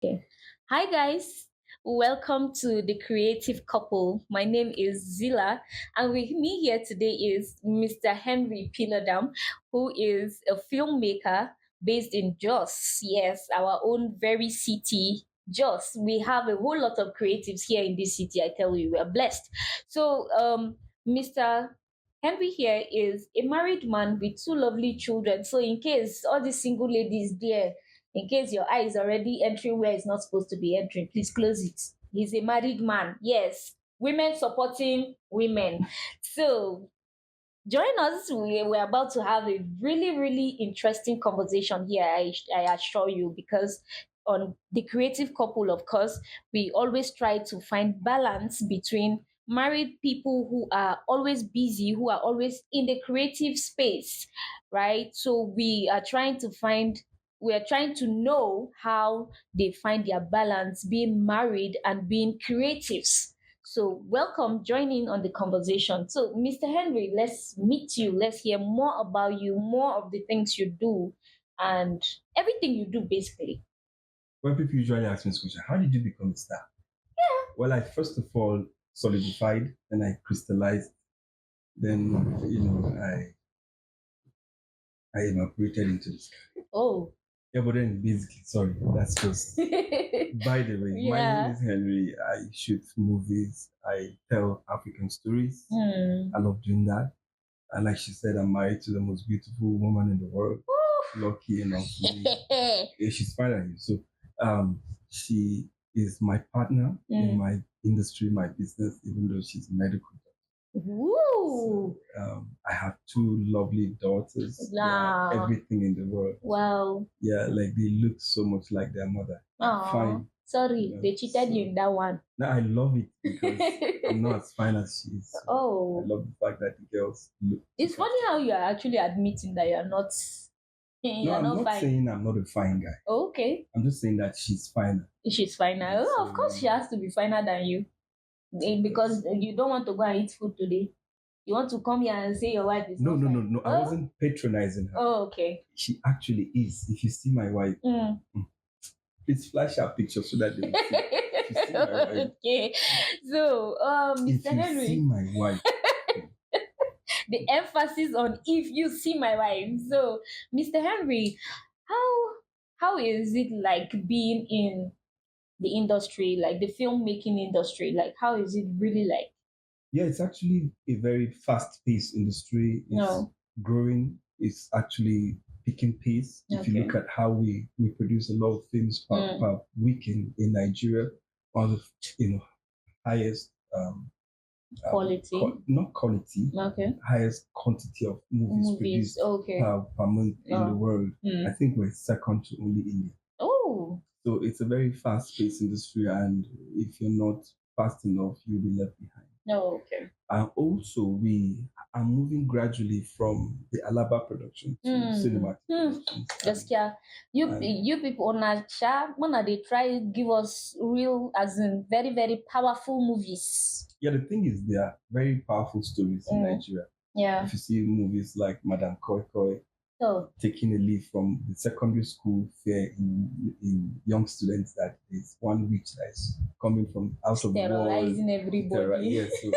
Okay. Hi, guys. Welcome to the Creative Couple. My name is Zila, and with me here today is Mr. Henry Pinodam, who is a filmmaker based in Jos. Yes, our own very city, Jos. We have a whole lot of creatives here in this city. I tell you, we are blessed. Mr. Henry here is a married man with two lovely children. So, in case all these single ladies there, in case your eye is already entering where it's not supposed to be entering, please close it. He's a married man. Yes. Women supporting women. So join us. We're about to have a really, really interesting conversation here, I assure you, because on the creative couple, of course, we always try to find balance between married people who are always busy, who are always in the creative space, right? So we are trying to know how they find their balance being married and being creatives. So, welcome, join in on the conversation. So, Mr. Henry, let's meet you. Let's hear more about you, more of the things you do, and everything you do, basically. When people usually ask me this question, how did you become a star? Well, I first of all solidified, then I crystallized, then I evaporated into the sky. Oh, Yeah, but then basically, sorry, that's just. By the way, my name yeah. is Henry. I shoot movies. I tell African stories. Hmm. I love doing that. And like she said, I'm married to the most beautiful woman in the world. Lucky enough for me. Yeah, she's fine at you. So, she is my partner in my industry, my business, even though she's a medical doctor. Woo! I have two lovely daughters. They are Wow. everything in the world. Wow. Yeah, like they look so much like their mother. Oh, Fine. sorry, they cheated you in that one. No, I love it because I'm not as fine as she is. So Oh, I love the fact that the girls look. it's funny how you are actually admitting that you're not. No, You're I'm not fine. saying I'm not a fine guy. Okay. I'm just saying that she's finer. She's finer. Yeah, Oh, of course, she has to be finer than you. Because you don't want to go and eat food today. You want to come here and say your wife is No, not no, no, fine. no. I wasn't patronizing her. Oh, okay. She actually is. If you see my wife, please flash her picture so that they will see. If you see my wife, Okay. So, if Mr. you Henry, see my wife, the emphasis on if you see my wife. So, Mr. Henry, how how is it like being in the industry, like the filmmaking industry? Like, how is it really like? yeah, it's actually a very fast-paced industry. It's No. growing. It's actually picking pace. If you look Okay. at how we produce a lot of films per week in Nigeria, one of the highest Quality. not quality, Okay. highest quantity of movies Movies. produced Okay. per month in the world. I think we're second to only India. Oh. So it's a very fast-paced industry, and if you're not fast enough, you'll be left behind. No. Okay. And also, we are moving gradually from the Alaba production to cinematic productions. Just yeah, you people on a chat when they try give us real as in very very powerful movies. Yeah, the thing is, there are very powerful stories in Nigeria. Yeah. If you see movies like Madame Koi Koi, So taking a leaf from the secondary school fair in young students, that is one witch that is coming from out of the wall. terrorizing everybody. Yes, so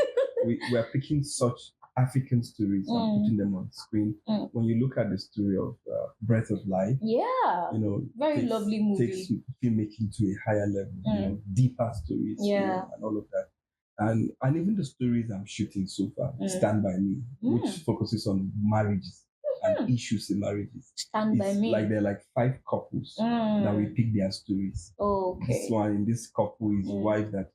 we are picking such African stories and putting them on screen. When you look at the story of Breath of Life, Yeah. Very lovely movie. Takes filmmaking to a higher level, deeper stories, Yeah. and all of that. And even the stories I'm shooting so far, Stand By Me, which focuses on marriages and issues in marriages. Stand By Me. Like there are like 5 couples that we pick their stories. Okay. This couple is a wife that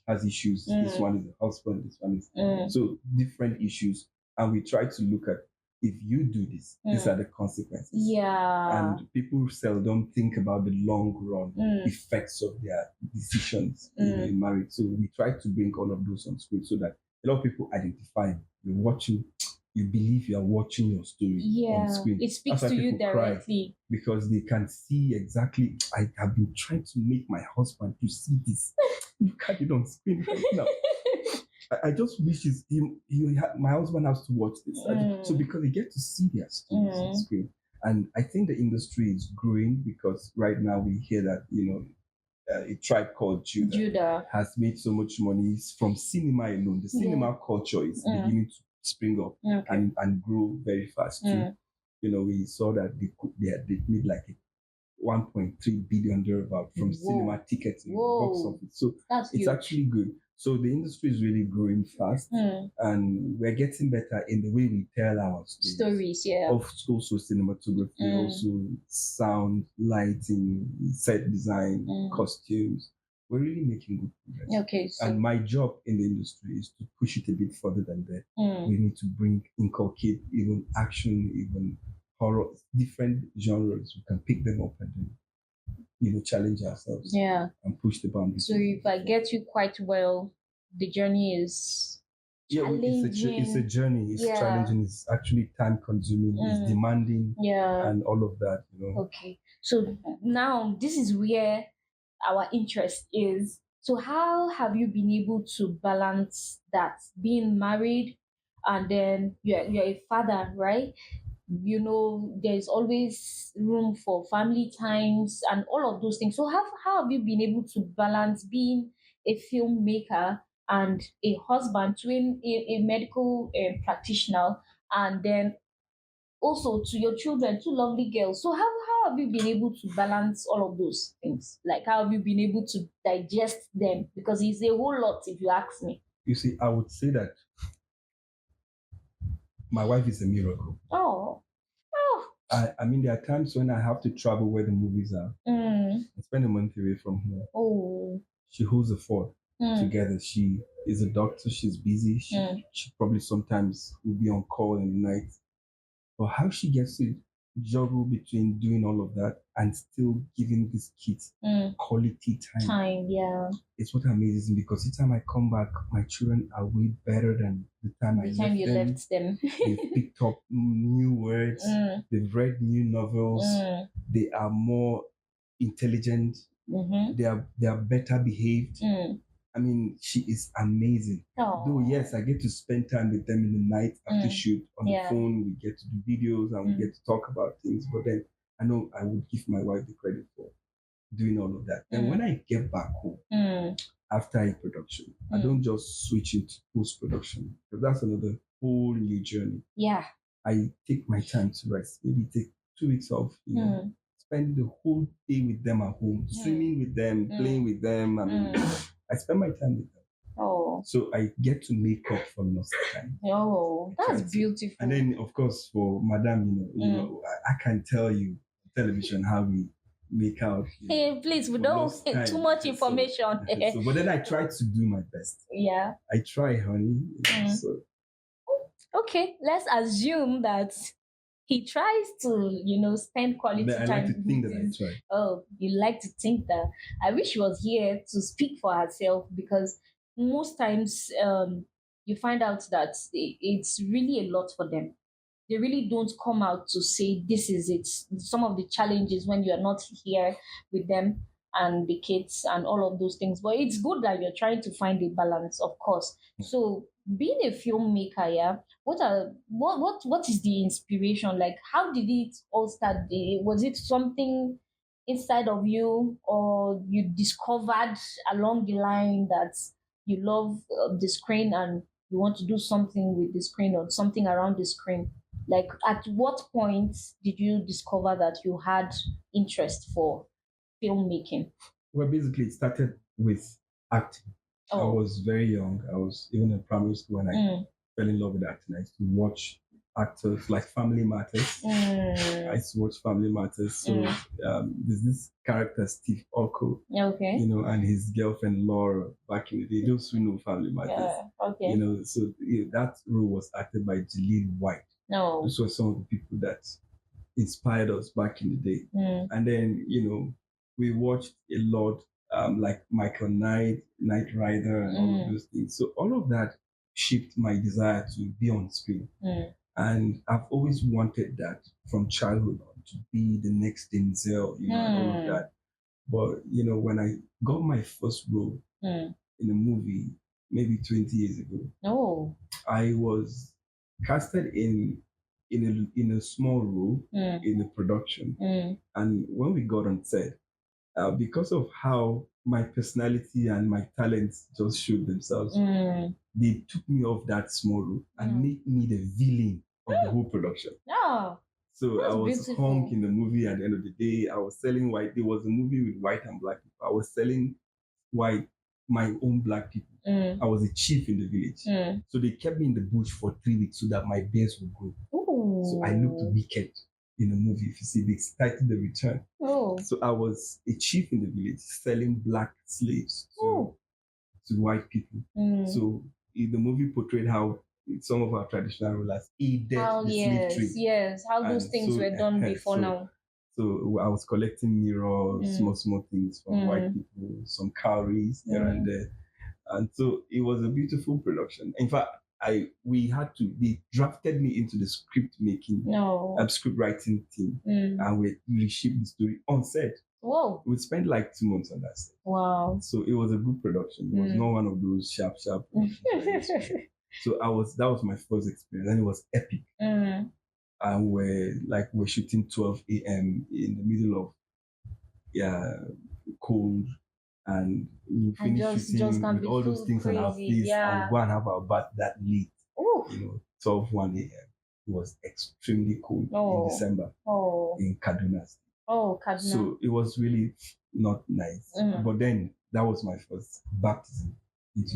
has issues. This one is a husband. This one is so different issues, and we try to look at, if you do this, these are the consequences. Yeah. And people seldom think about the long run effects of their decisions in marriage. So we try to bring all of those on screen so that a lot of people identify. You're watching, you believe you are watching your story on screen. It speaks to you directly because they can see exactly. I have been trying to make my husband to see this. Look at it on screen right now. I just wish my husband has to watch this. So because they get to see their stories on screen. And I think the industry is growing because right now we hear that, a tribe called Judah has made so much money from cinema alone. The cinema culture is beginning to spring up and grow very fast too. We saw that they made like a 1.3 billion thereabout from cinema tickets in the box office. So it's huge. Actually good. So the industry is really growing fast, and we're getting better in the way we tell our stories. Also cinematography, also sound, lighting, set design, costumes. We're really making good progress. Okay. And my job in the industry is to push it a bit further than that. We need to inculcate even action, even horror, different genres. We can pick them up and then, challenge ourselves. And push the boundaries. So if I get you quite well, the journey is challenging. It's a journey. It's challenging. It's actually time consuming. It's demanding. And all of that. Okay. So now this is where our interest is. So how have you been able to balance that, being married and then you're a father, right? There's always room for family times and all of those things. So how have you been able to balance being a filmmaker and a husband to a medical practitioner, and then also to your children, two lovely girls? So how have you been able to balance all of those things? Like, how have you been able to digest them? Because it's a whole lot, if you ask me. You see, I would say that my wife is a miracle. Oh. I mean, there are times when I have to travel where the movies are. I spend a month away from here. Oh. She holds the fort together. She is a doctor. She's busy. She probably sometimes will be on call in the night. But how she gets to juggle between doing all of that and still giving these kids quality time. It's what amazes me, because each time I come back, my children are way better than the time you left them. They've picked up new words. They've read new novels. They are more intelligent. They are better behaved. I mean, she is amazing. Aww. Though, yes, I get to spend time with them in the night after shoot on the phone. We get to do videos and we get to talk about things. But then I know I would give my wife the credit for doing all of that. And when I get back home after a production, I don't just switch into post-production, because that's another whole new journey. I take my time to rest. Maybe take 2 weeks off, spend the whole day with them at home, swimming with them, playing with them. I mean, I spend my time with them. Oh. So I get to make up for lost time. Oh, that's beautiful. And then, of course, for Madame, I can tell you on television how we make out. Hey, please, we don't too much information. But then I try to do my best. I try, honey. So. Okay, let's assume that he tries to, spend quality time. I like to think that I try. Oh, you like to think that. I wish she was here to speak for herself, because most times you find out that it's really a lot for them. They really don't come out to say this is it. Some of the challenges when you're not here with them and the kids and all of those things. But it's good that you're trying to find a balance, of course. So being a filmmaker, what is the inspiration? Like, how did it all start? Was it something inside of you, or you discovered along the line that you love the screen and you want to do something with the screen or something around the screen? Like, at what point did you discover that you had interest for filmmaking? Well, basically, it started with acting. I was very young. I was even in primary school when I fell in love with acting. I used to watch actors like Family Matters. I used to watch Family Matters. So there's this character, Steve Urkel, and his girlfriend Laura back in the day. Those who know Family Matters, so that role was acted by Jaleel White. Those were some of the people that inspired us back in the day. And then, we watched a lot, like Michael Knight, Knight Rider, and all of those things. So all of that shaped my desire to be on screen. And I've always wanted that from childhood on, to be the next Denzel, and all of that. But, when I got my first role in a movie, maybe 20 years ago, I was casted in in a small role in the production. And when we got on set, because of how my personality and my talents just showed themselves, they took me off that small role and made me the villain of the whole production. Oh, So I was beautiful. hung in the movie. At the end of the day, I was selling white. There was a movie with white and black people. I was selling white, my own black people. I was a chief in the village. So they kept me in the bush for 3 weeks so that my bears would grow. Ooh. So I looked wicked in the movie. If you see, they titled The Return. So I was a chief in the village selling black slaves to white people. So the movie portrayed how some of our traditional rulers aided the slave trade. Yes, how those things were done before now. So I was collecting mirrors, small things from white people, some cowries here and there. And so it was a beautiful production. In fact, they drafted me into the script making, script writing team, and we reshaped the story on set. Whoa. We spent like 2 months on that set. Wow. So it was a good production. It was not one of those sharp. So that was my first experience, and it was epic. And we're shooting 12 a.m. in the middle of cold, and we finished shooting with all those things on our face and go and have our bath that late. 12 1 a.m. It was extremely cold in December in Kaduna. Kaduna. So it was really not nice. But then that was my first baptism into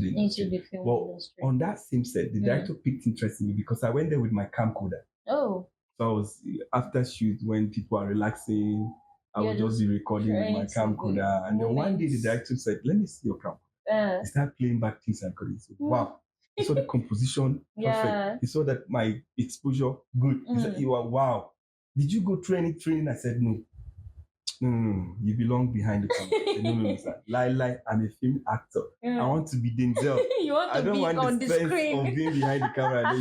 the film industry. On that same set, the director picked interest in me because I went there with my camcorder. So I was, after shoot, when people are relaxing, I would just be recording with my camcorder. And then one day the director said, "Let me see your camcorder." He started playing back things I couldn't see. Wow. He saw the composition perfect. He saw that my exposure good. He said, "Wow. Did you go training?" I said, No, you belong behind the camera. No, sir. Lie, I'm a film actor. I want to be Denzel. You want to I don't be want on the the sense screen. of being behind the camera.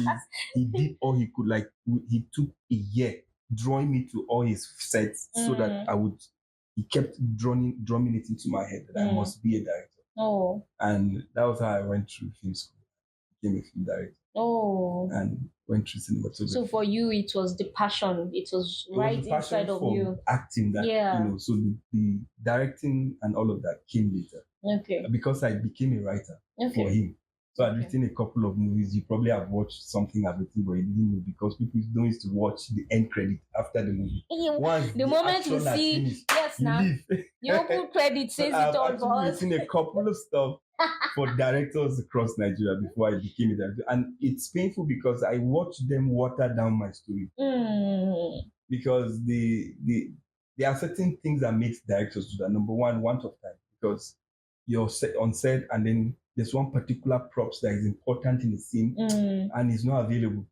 He did all he could. Like, he took a year drawing me to all his sets so that he kept drumming it into my head that I must be a director. And that was how I went through film school. Became a film director. And went through cinematography. So for you, it was the passion. It was right inside of you. Acting that, so the directing and all of that came later. Okay. Because I became a writer for him. So I'd written a couple of movies. You probably have watched something I've written, but you didn't know because people don't used to watch the end credit after the movie. Once the moment you see, finished, yes, now you open credit says it all for us. I've written a couple of stuff for directors across Nigeria before I became a director, and it's painful because I watched them water down my story because there are certain things that makes directors do that. Number one, want of time, because you're on set and then there's one particular props that is important in the scene and is not available.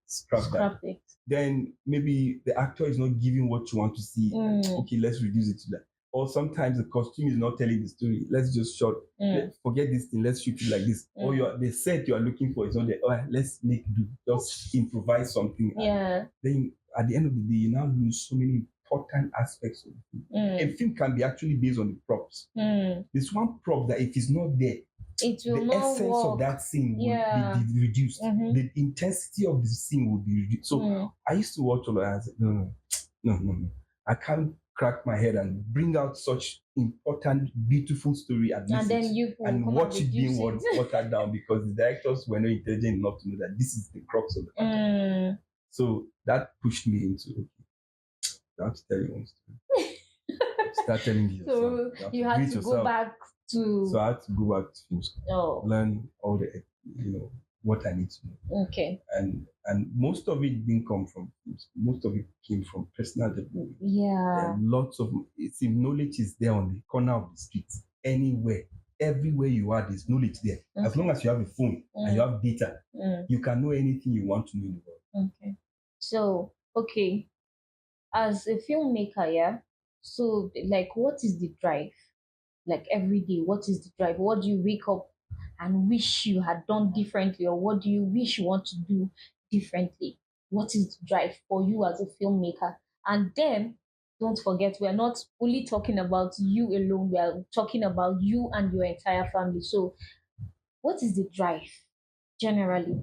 Scrap it. Then maybe the actor is not giving what you want to see. Okay, let's reduce it to that. Or sometimes the costume is not telling the story. Let's just forget this thing. Let's shoot it like this. Or the set you are looking for is not there. Let's make do. Just improvise something. Then at the end of the day, you now lose so many important aspects of the film. A film can be actually based on the props. There's one prop that if it's not there, the essence of that scene will be reduced. The intensity of the scene will be reduced. So I used to watch all of that and say, no. I can't crack my head and bring out such important, beautiful story and then watch it being watered down because the directors were not intelligent enough to know that this is the crux of the matter. So that pushed me into, I have to tell you one story. Start telling me yourself. So you had to go back to... So I had to go back to film school, learn all the, what I need to know. Okay. And most of it didn't come from film school. Most of it came from personal development. Lots of knowledge is there on the corner of the street, anywhere. Everywhere you are, there's knowledge there. As long as you have a phone and you have data, you can know anything you want to know in the world. Okay. So, as a filmmaker, so like, what is the drive? Like every day, what is the drive? What do you wake up and wish you had done differently, or what do you wish you want to do differently? What is the drive for you as a filmmaker? And then don't forget, we're not only talking about you alone, we are talking about you and your entire family. So what is the drive generally?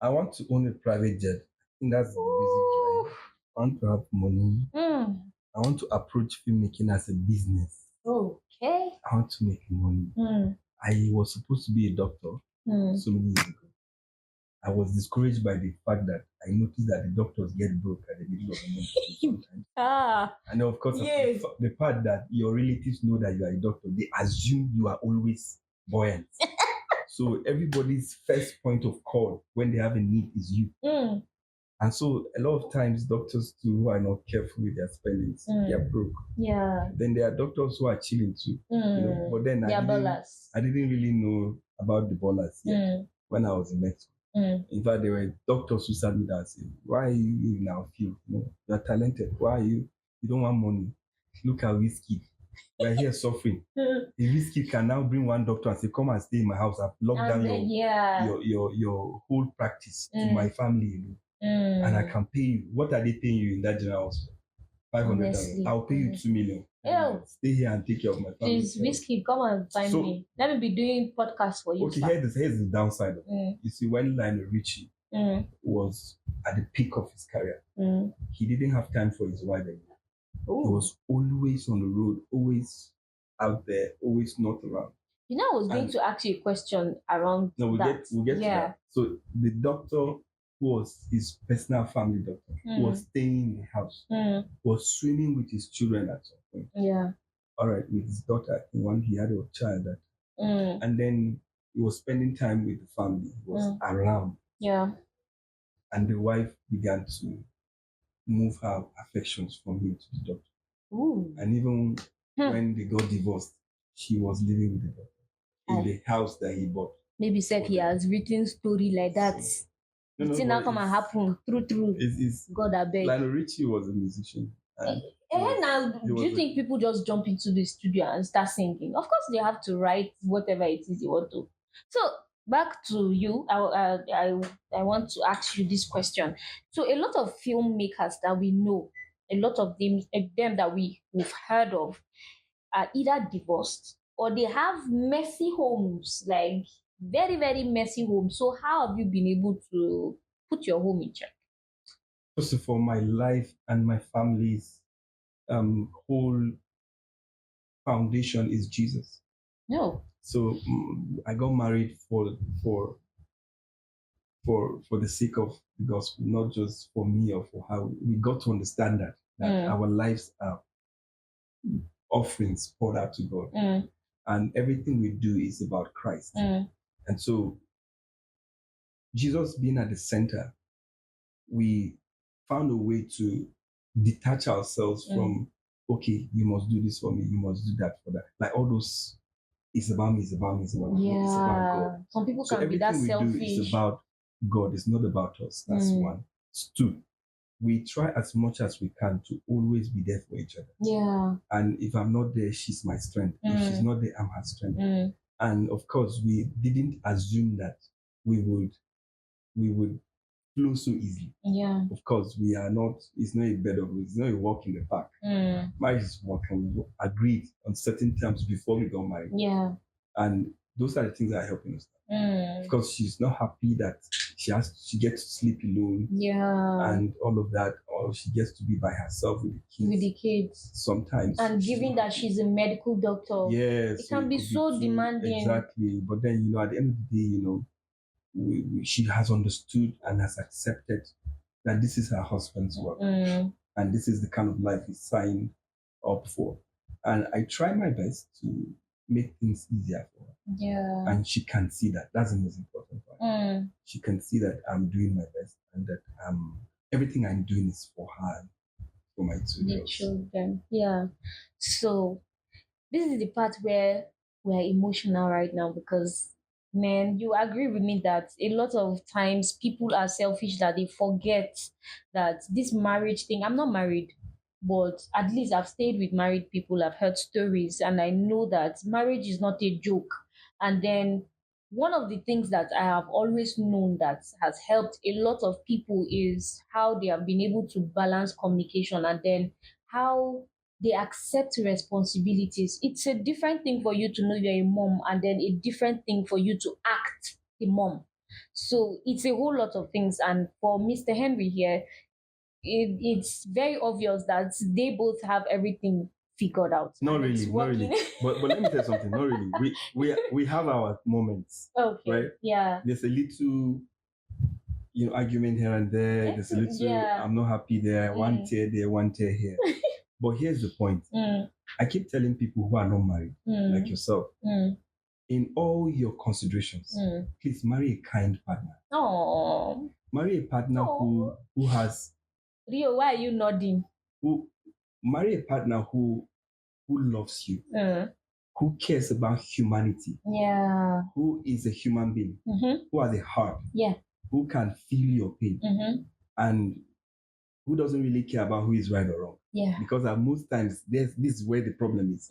I want to own a private jet. I think that's the basic drive. I want to have money. Mm. I want to approach filmmaking as a business. Okay. I want to make money. Mm. I was supposed to be a doctor so many years ago. I was discouraged by the fact that I noticed that the doctors get broke at the middle of the month sometimes. And of course, Yes. the part that your relatives know that you are a doctor, they assume you are always buoyant. So everybody's first point of call when they have a need is you. Mm. And so a lot of times doctors too who are not careful with their spendings, they are broke. Yeah. Then there are doctors who are chilling too. But then I didn't really know about the ballers yet when I was in med school. In fact, there were doctors who sat me down and said, why are you in our field? You're talented. Why are you? You don't want money. Look at whiskey. We're here suffering. A whiskey can now bring one doctor and say, come and stay in my house. I've locked down your whole practice to my family. And I can pay you. What are they paying you in that general hospital? 500,000. I'll pay you 2 million. Stay here and take care of my family. Please, whiskey, come and find me. Let me be doing podcasts for you. Okay, here's the downside of it. You see, when Lionel Richie was at the peak of his career, he didn't have time for his wife anymore. He was always on the road, always out there, always not around. I was going to ask you a question around we'll that. Get to that. So the doctor who was his personal family doctor, who was staying in the house, was swimming with his children at some point. Yeah. All right, with his daughter. One, he had a child that, and then he was spending time with the family. He was around. Yeah. And the wife began to move her affections from him to the doctor. Ooh. And even when they got divorced, she was living with the doctor in the house that he bought. Maybe said he has written story like that. It's not come and happen. True. God, I beg. Lionel Richie was a musician. Now, do you think people just jump into the studio and start singing? Of course, they have to write whatever it is they want to. So back to you, I want to ask you this question. So a lot of filmmakers that we know, a lot of them that we've heard of, are either divorced or they have messy homes, like very very messy homes. So how have you been able to put your home in check? First of all, my life and my family's whole foundation is Jesus. No. So I got married for the sake of the gospel, not just for me or for how we got to understand that our lives are offerings poured out to God, and everything we do is about Christ. And so Jesus being at the center, we found a way to detach ourselves from, okay, you must do this for me, you must do that for that. Like all those, it's about me, it's about me, it's about me, it's about God. Some people can be that selfish. Everything we do is about God, it's not about us. That's one. Two, we try as much as we can to always be there for each other. Yeah. And if I'm not there, she's my strength. If she's not there, I'm her strength. And of course, we didn't assume that we would flow so easily. Yeah. Of course, we are not, it's not a bed of roses, it's not a walk in the park. Marriage is work, and we agreed on certain terms before we got married. Yeah. And those are the things that are helping us. Because she's not happy that she gets to sleep alone. Yeah. And all of that, or she gets to be by herself with the kids. Sometimes. And given that she's a medical doctor. Yes. It can be so demanding. Exactly. But then, at the end of the day, she has understood and has accepted that this is her husband's work. And this is the kind of life he signed up for. And I try my best to make things easier for her. Yeah. And she can see that. That's the most important part. She can see that I'm doing my best and that everything I'm doing is for her and for my children. Yeah. So this is the part where we're emotional right now because, man, you agree with me that a lot of times people are selfish that they forget that this marriage thing, I'm not married, but at least I've stayed with married people, I've heard stories, and I know that marriage is not a joke. And then one of the things that I have always known that has helped a lot of people is how they have been able to balance communication and then how they accept responsibilities. It's a different thing for you to know you're a mom and then a different thing for you to act a mom. So it's a whole lot of things. And for Mr. Henry here, it's very obvious that they both have everything figured out. Not and really, it's not really. working. But let me tell you something. Not really. We have our moments, Okay. right? Yeah. There's a little, argument here and there. There's a little, Yeah. I'm not happy there. One Mm. tear there, one tear here. But here's the point. Mm. I keep telling people who are not married, like yourself, in all your considerations, please marry a kind partner. Oh. Marry a partner who has Rio, why are you nodding? who marry a partner who loves you, who cares about humanity, Yeah. who is a human being, who has a heart, Yeah. who can feel your pain, and who doesn't really care about who is right or wrong. Yeah. Because at most times, this is where the problem is.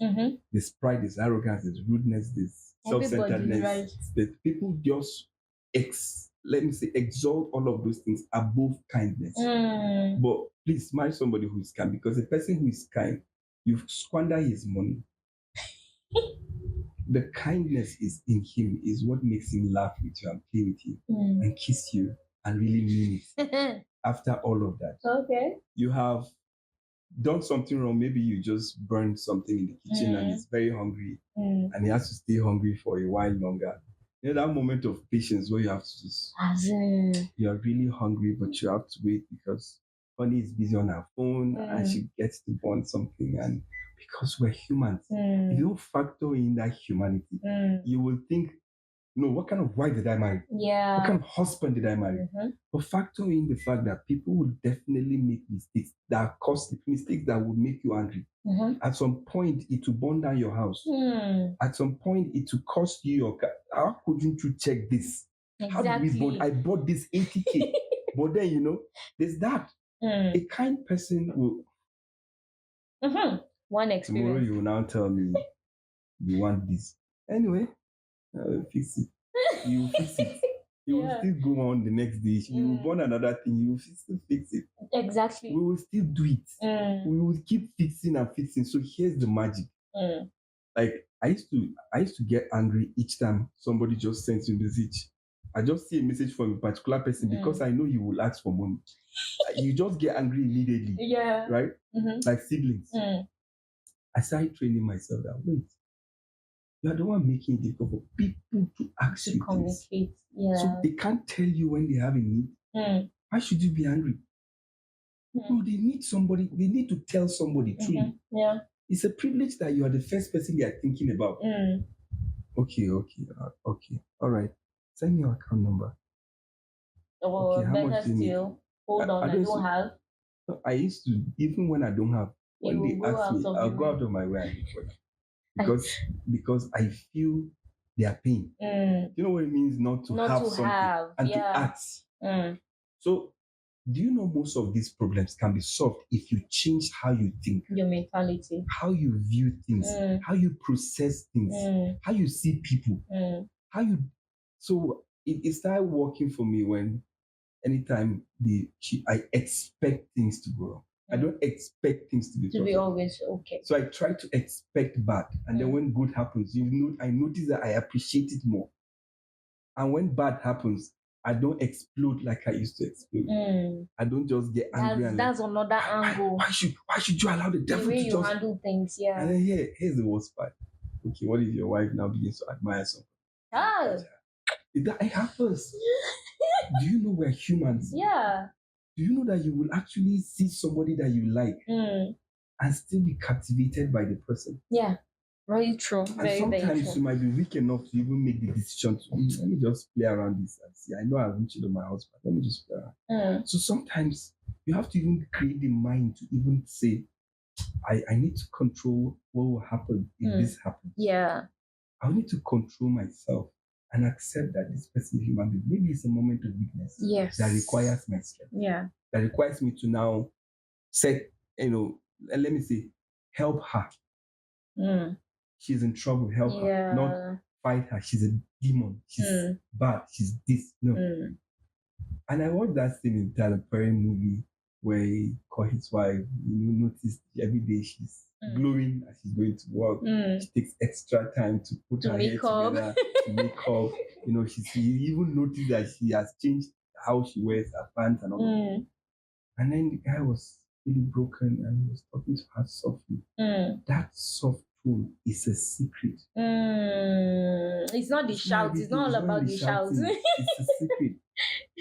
This pride, this arrogance, this rudeness, this self-centeredness. Right. That people just exalt all of those things above kindness. But please marry somebody who is kind, because a person who is kind, you squander his money. The kindness is in him, is what makes him laugh with you and play with you and kiss you and really mean it. After all of that, Okay. you have done something wrong. Maybe you just burned something in the kitchen and he's very hungry and he has to stay hungry for a while longer. You know, that moment of patience where you have to just, you are really hungry, but you have to wait because Honey is busy on her phone and she gets to burn something. And because we're humans, if you don't factor in that humanity, you will think, no, what kind of wife did I marry? Yeah. What kind of husband did I marry? But factor in the fact that people will definitely make mistakes that cause mistakes that will make you angry. At some point, it will burn down your house. At some point, it will cost you your car. How couldn't you check this? Exactly. How did we bought? I bought this 80K. But then, there's that. A kind person will. One experience. Tomorrow you will now tell me you want this. Anyway, fix it. You fix it. You will still go on the next day. You will burn another thing. You will still fix it. Exactly. We will still do it. We will keep fixing and fixing. So here's the magic. Like I used to get angry each time somebody just sends me a message. I just see a message from a particular person because I know he will ask for money. You just get angry immediately. Yeah. Right? Like siblings. I started training myself that wait. You are the one making it difficult for people to ask you things. Yeah. So they can't tell you when they have a need. Why should you be angry? No, they need somebody. They need to tell somebody truly. Yeah. It's a privilege that you are the first person they are thinking about. Okay. All right. Send me your account number. Or okay, how much do you need? Hold on, I don't have. I used to, even when I don't have, when they ask me, I'll go out of my way and look for them. Because I feel their pain. You know what it means not to have something and to ask. So, do you know most of these problems can be solved if you change how you think, your mentality, how you view things, how you process things, how you see people, So it started working for me when anytime I expect things to go wrong. I don't expect things to be always okay. So I try to expect bad, and then when good happens, I notice that I appreciate it more. And when bad happens, I don't explode like I used to explode. I don't just get angry. That's another angle. Why should you allow the devil way to you just handle things? Yeah. And then here's the worst part. Okay, what if your wife now begins to admire something? It happens. Do you know we're humans? Yeah. Do you know that you will actually see somebody that you like and still be captivated by the person? Yeah. Very true. Very, and sometimes very true. you might be weak enough to even make the decision to let me just play around this and see. I know I haven't cheated on my husband. Let me just play around. So sometimes you have to even create the mind to even say, I need to control what will happen if this happens. Yeah. I need to control myself and accept that this person is human being. Maybe it's a moment of weakness that requires my strength. Yeah. That requires me to now let me say, help her. She's in trouble, help her. Not fight her. She's a demon. She's bad. She's this. No. And I watched that scene in Tyler Perry movie where he called his wife. Noticed every day she's glowing as she's going to work. She takes extra time to put her hair together, to make up. She even noticed that she has changed how she wears her pants and all that. And then the guy was really broken and he was talking to her softly. That soft tone is a secret. It's not the shout. It's not all about the shout. It's a secret.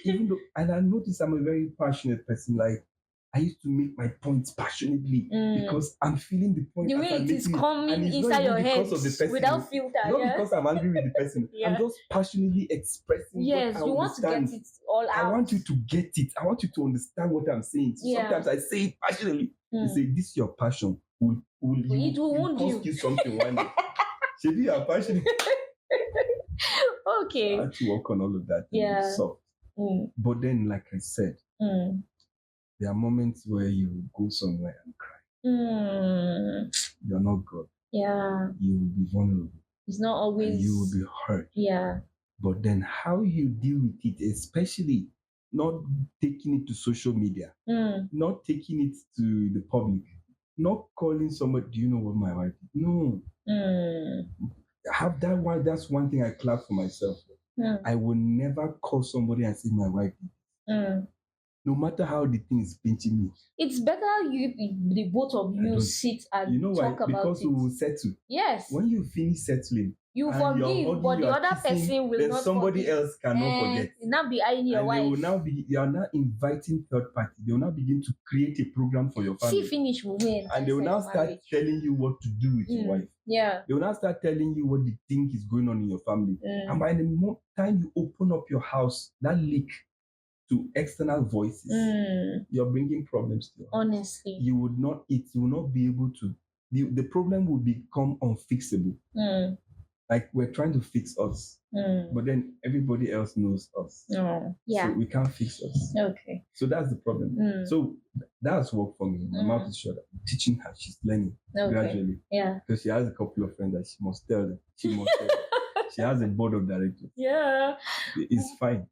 Even though, and I noticed I'm a very passionate person. Like, I used to make my points passionately because I'm feeling the point. The way it is coming inside your head without filter. Not because I'm angry with the person. I'm just passionately expressing. Yes, you want to get it all out. I want you to get it. I want you to understand what I'm saying. So sometimes I say it passionately. You say, this is your passion. It will cost you something one day. Should be your passion. Okay. I had to work on all of that. Soft. But then, like I said, there are moments where you go somewhere and cry. You're not God. Yeah. You will be vulnerable. It's not always. And you will be hurt. Yeah. But then how you deal with it, especially not taking it to social media, not taking it to the public, not calling somebody, do you know what my wife did? No. Have that one. That's one thing I clap for myself. I will never call somebody and say my wife did. No matter how the thing is pinching me. It's better the both of you sit and talk about because it. We will settle. Yes. When you finish settling, you forgive, but the other person will not somebody else cannot forget. Now be eyeing your wife. You are now inviting third party. They will now begin to create a program for your family. See, finish women. And they will now start telling you what to do with your wife. Yeah. They will now start telling you what they think is going on in your family. And by the time you open up your house, that leak to external voices, you're bringing problems to you. Honestly. It will not be able to, the problem will become unfixable. Like we're trying to fix us, but then everybody else knows us. Yeah. So we can't fix us. Okay. So that's the problem. So that's work for me. My mouth is shut. I'm teaching her. She's learning gradually. Yeah. Because she has a couple of friends that she must tell them. She has a board of directors. Yeah. It's fine.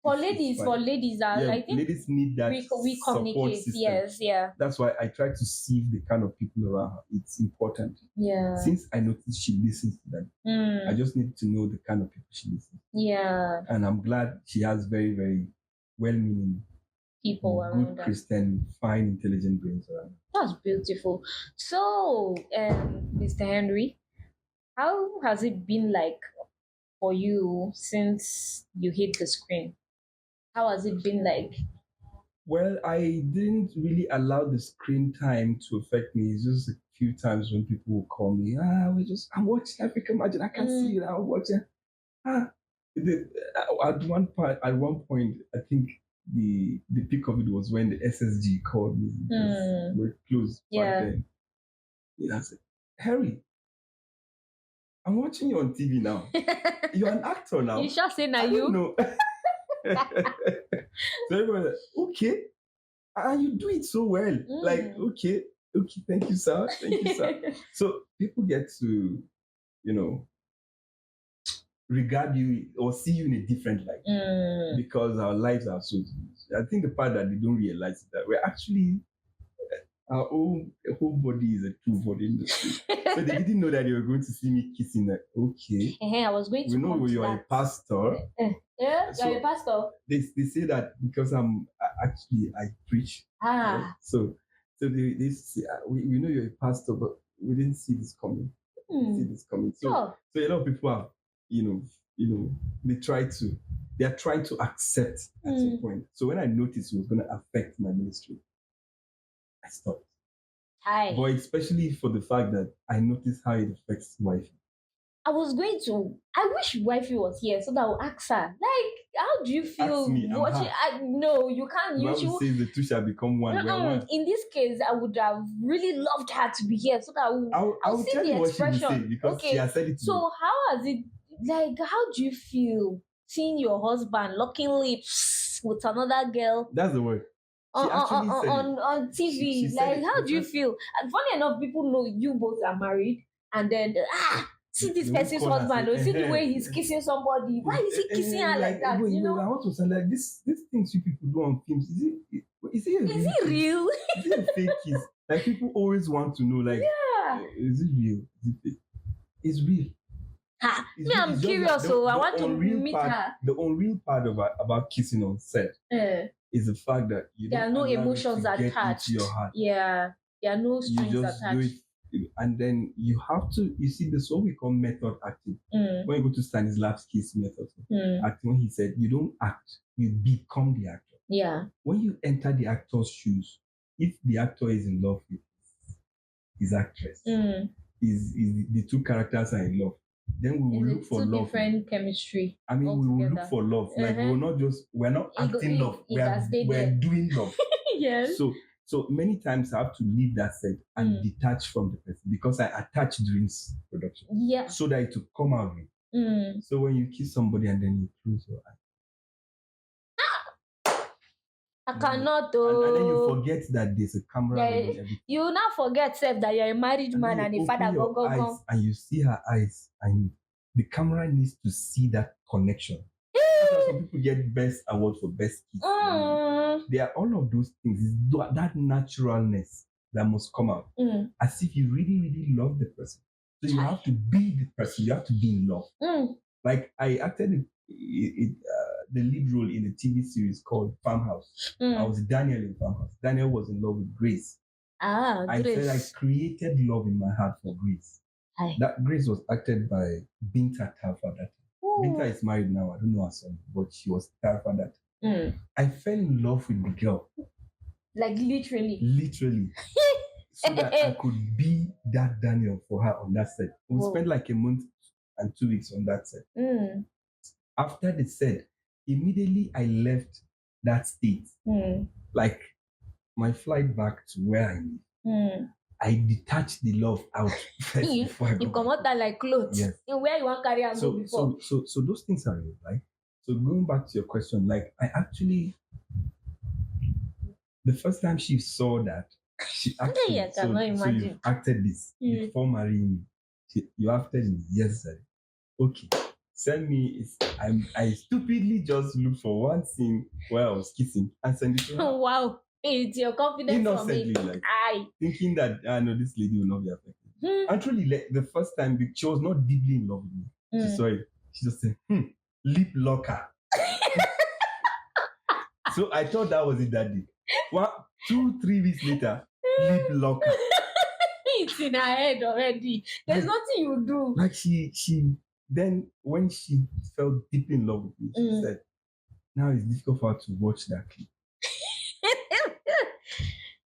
For ladies, I think ladies need that we communicate. System. Yes, yeah. That's why I try to see the kind of people around her. It's important. Yeah. Since I noticed she listens to them, I just need to know the kind of people she listens to. Yeah. And I'm glad she has very, very well-meaning people around good Christian, fine, intelligent brains around. That's beautiful. So, Mr. Henry, how has it been like for you since you hit the screen? How has it been like? Well, I didn't really allow the screen time to affect me. It's just a few times when people will call me, I'm watching African Magic. I can't see it. I'm watching. At one point, I think the peak of it was when the SSG called me. We're close back then. I said, Harry, I'm watching you on TV now. You're an actor now. You sure say now you? No. So everyone was like, okay. And you do it so well. Like, okay, thank you, sir. So people get to, regard you or see you in a different light because our lives are so different. I think the part that they don't realize is that we're actually our whole body is a two-body industry. So they didn't know that they were going to see me kissing. Like, okay, I was going to. We know you are a pastor. Yeah, so you're a pastor. They say that because I preach. Right? So they say we know you're a pastor, but we didn't see this coming. So a lot of people have, they are trying to accept at some point. So when I noticed it was going to affect my ministry, I stopped. But especially for the fact that I noticed how it affects wifey. I wish wifey was here so that I would ask her, like, how do you feel watching? No, you can't. The Bible says the two shall become one. One. In this case, I would have really loved her to be here so that I would see the expression. What she will say because she has said it to me. So how has it, like, how do you feel seeing your husband locking lips with another girl? That's the word. On TV. She like, how do you feel? And funny enough, people know you both are married, and then see this person's husband, or see the way he's kissing somebody. Why is he kissing her like that? I want to say, like, this things you people do on films, is it real? Is it a fake kiss? Like, people always want to know, like, is it real? Is it fake? It's real. Ha, It's me, good. I'm It's just curious, that so I want to meet part, her. the unreal part about kissing on set is the fact that you There are don't no allow it emotions to get attached. into your heart. Yeah, there are no You strings just do attached. it, and then you have to. You see, this what we call method acting. When you go to Stanislavski's method of acting, when he said you don't act, you become the actor. Yeah. When you enter the actor's shoes, if the actor is in love with his actress, is the two characters are in love, then we will look for two love. different chemistry. I mean, we will look for love. Like we will not just we're not acting love. We're doing love. Yes. So many times I have to leave that set and detach from the person because I attach during production. Yeah. So that it will come out. So when you kiss somebody and then you close your eyes. I cannot and then you forget that there's a camera. You now forget self that you're a married man and a father. Go. And you see her eyes, and the camera needs to see that connection. Some people get best award for best kiss. There are all of those things. It's that naturalness that must come out, as if you really, really love the person. So you have to be the person. You have to be in love. Like I acted the lead role in a TV series called Farmhouse. I was Daniel in Farmhouse. Daniel was in love with Grace. I said I created love in my heart for Grace. That Grace was acted by Binta Talfa that time. Binta is married now. I don't know her son, but she was Talfa that time. I fell in love with the girl. Like literally. Literally. So that I could be that Daniel for her on that set. We spent like a month and 2 weeks on that set. After the set, immediately I left that state. Like my flight back to where I live. I detached the love out first before I go. You come out that like clothes. Yes. In where you want to carry and go before. So those things are real, right? So going back to your question, like I actually, the first time she saw that, she actually, so you acted this before marrying me. You acted it, yes, sir. Okay. Send me. I stupidly just looked for one scene where I was kissing and send it to her. Wow, it's your confidence. Innocently, like thinking that I know this lady will not be affected. And truly, like, the first time she was not deeply in love with me. She saw it. She just said, "Lip locker." So I thought that was it that day. 2-3 weeks later, lip locker. It's in her head already. There's nothing you do. Like she. Then when she fell deep in love with me, she said, now it's difficult for her to watch that clip.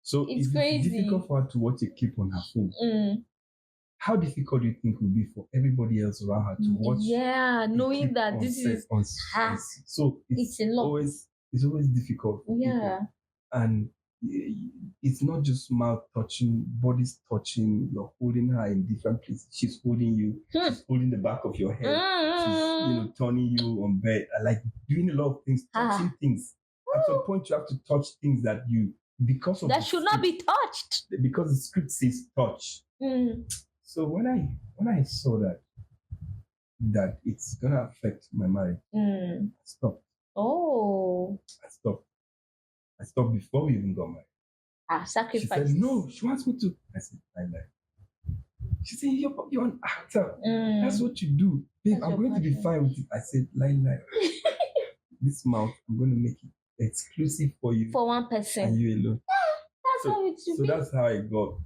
So it's difficult for her to watch a clip on her phone. How difficult do you think it would be for everybody else around her to watch? Yeah, knowing that this is so it's always difficult for people. And it's not just mouth touching, body's touching. You're holding her in different places. She's holding you. She's holding the back of your head. She's turning you on bed. Like doing a lot of things, touching things. At some point, you have to touch things that because of that should not be touched. Because the script says touch. So when I saw that it's gonna affect my marriage, I stopped. I stopped before we even got married. Sacrifice. She said, no, she wants me to. I said, I lie. She said, you're an actor. That's what you do. Babe, I'm going to be fine with it. I said, lie. This mouth, I'm going to make it exclusive for you. For one person. And you alone. That's how it should be. So that's how I got,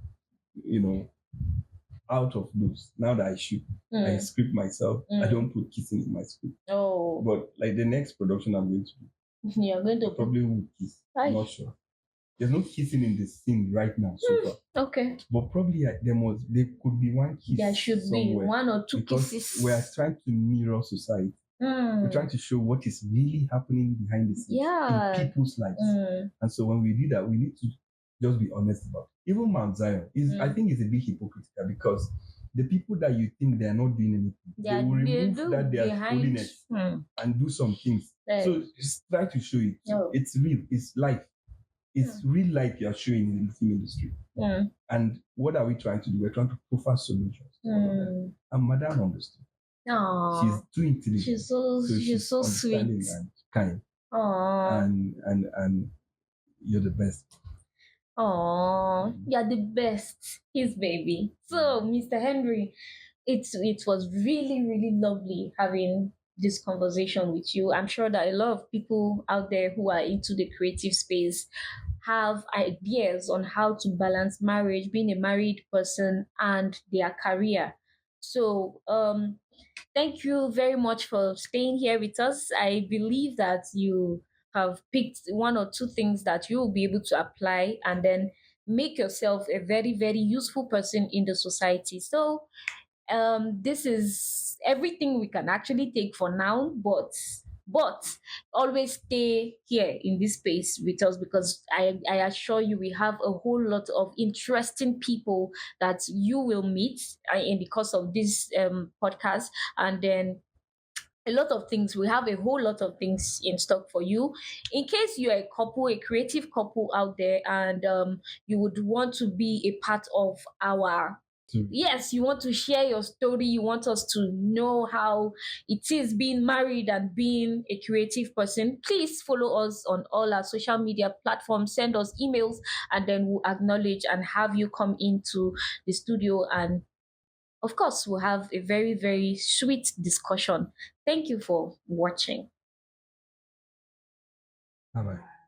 out of those. Now that I shoot, I script myself. I don't put kissing in my script. But like the next production I'm going to do, you're going to probably will kiss. I'm not sure. There's no kissing in the scene right now, so far. Okay. But probably there could be one kiss. There should be 1 or 2 kisses. We are trying to mirror society. We're trying to show what is really happening behind the scenes in people's lives. And so when we do that, we need to just be honest about it. Even Mount Zion I think it's a bit hypocritical because the people that you think they are not doing anything, they will remove that they are holiness and do some things. So just try to show it. It's real. It's life. It's real life you are showing in the film industry. And what are we trying to do? We're trying to offer solutions. And Madame understood. She's too intelligent. She's so sweet and kind. And you're the best. You're the best. His baby. So, Mr. Henry, it was really really lovely having this conversation with you. I'm sure that a lot of people out there who are into the creative space have ideas on how to balance marriage, being a married person, and their career. So thank you very much for staying here with us. I believe that you have picked one or two things that you will be able to apply and then make yourself a very, very useful person in the society. So, this is everything we can actually take for now, but always stay here in this space with us because I assure you we have a whole lot of interesting people that you will meet in the course of this podcast, and then a lot of things. We have a whole lot of things in stock for you. In case you're a couple, a creative couple out there, and you would want to be a part of our, yes, you want to share your story, you want us to know how it is being married and being a creative person, please follow us on all our social media platforms, send us emails, and then we'll acknowledge and have you come into the studio, and of course, we'll have a very, very sweet discussion. Thank you for watching. Bye bye.